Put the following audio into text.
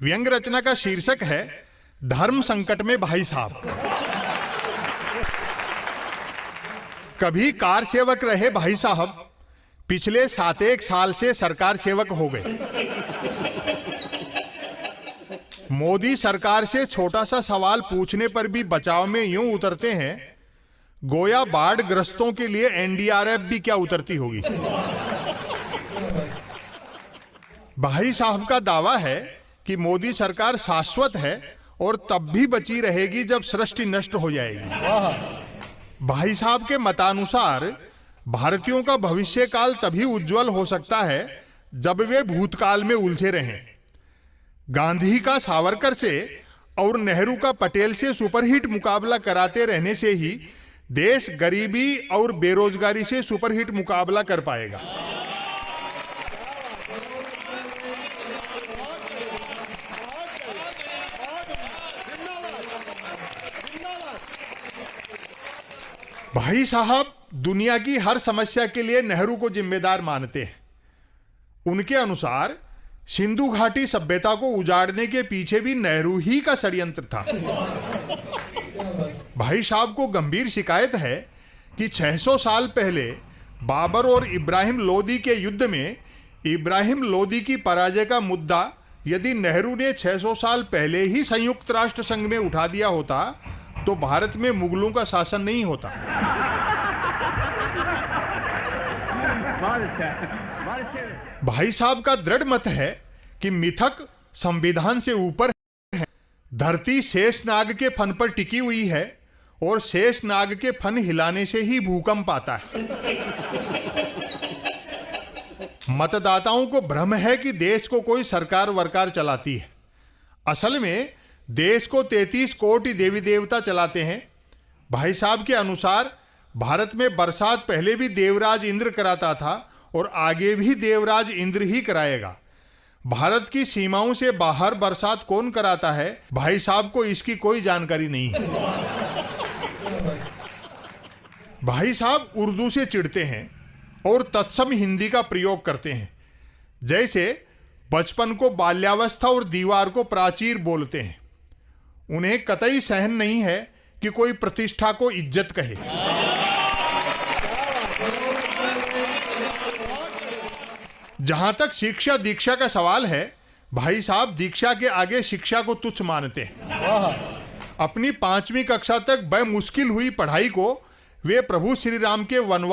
व्यंग रचना का शीर्षक है धर्म संकट में भाई साहब। कभी कार सेवक रहे भाई साहब, पिछले 7 साल से सरकार सेवक हो गए। मोदी सरकार से छोटा सा सवाल पूछने पर भी बचाव में यूं उतरते हैं गोया बाढ़ ग्रस्तों के लिए एनडीआरएफ भी क्या उतरती होगी। भाई साहब का दावा है कि मोदी सरकार शाश्वत है और तब भी बची रहेगी जब सृष्टि नष्ट हो जाएगी। भाई साहब के मतानुसार भारतीयों का भविष्य काल तभी उज्जवल हो सकता है जब वे भूतकाल में उलझे रहें। गांधी का सावरकर से और नेहरू का पटेल से सुपरहिट मुकाबला कराते रहने से ही देश गरीबी और बेरोजगारी से सुपरहिट मुकाबला कर पाएगा। भाई साहब दुनिया की हर समस्या के लिए नेहरू को जिम्मेदार मानते हैं। उनके अनुसार सिंधु घाटी सभ्यता को उजाड़ने के पीछे भी नेहरू ही का षड्यंत्र था। भाई साहब को गंभीर शिकायत है कि 600 साल पहले बाबर और इब्राहिम लोदी के युद्ध में इब्राहिम लोदी की पराजय का मुद्दा यदि नेहरू ने 600 साल पहले ही संयुक्त राष्ट्र संघ में उठा दिया होता तो भारत में मुगलों का शासन नहीं होता। भाई साहब का दृढ़ मत है कि मिथक संविधान से ऊपर है। धरती शेषनाग के फन पर टिकी हुई है और शेषनाग के फन हिलाने से ही भूकंप आता है। मतदाताओं को भ्रम है कि देश को कोई सरकार वरकार चलाती है। असल में देश को 33 कोटि देवी देवता चलाते हैं। भाई साहब के अनुसार भारत में बरसात पहले भी देवराज इंद्र कराता था और आगे भी देवराज इंद्र ही कराएगा। भारत की सीमाओं से बाहर बरसात कौन कराता है, भाई साहब को इसकी कोई जानकारी नहीं है। भाई साहब उर्दू से चिढ़ते हैं और तत्सम हिंदी का प्रयोग करते हैं। जैसे बचपन को बाल्यावस्था और दीवार को प्राचीर बोलते हैं। उन्हें कतई सहन नहीं है कि कोई प्रतिष्ठा को इज्जत कहे। जहां तक शिक्षा दीक्षा का सवाल है, भाई साहब दीक्षा के आगे शिक्षा को तुच्छ मानते हैं। अपनी 5वीं कक्षा तक बमुश्किल हुई पढ़ाई को वे प्रभु श्री राम के वनवास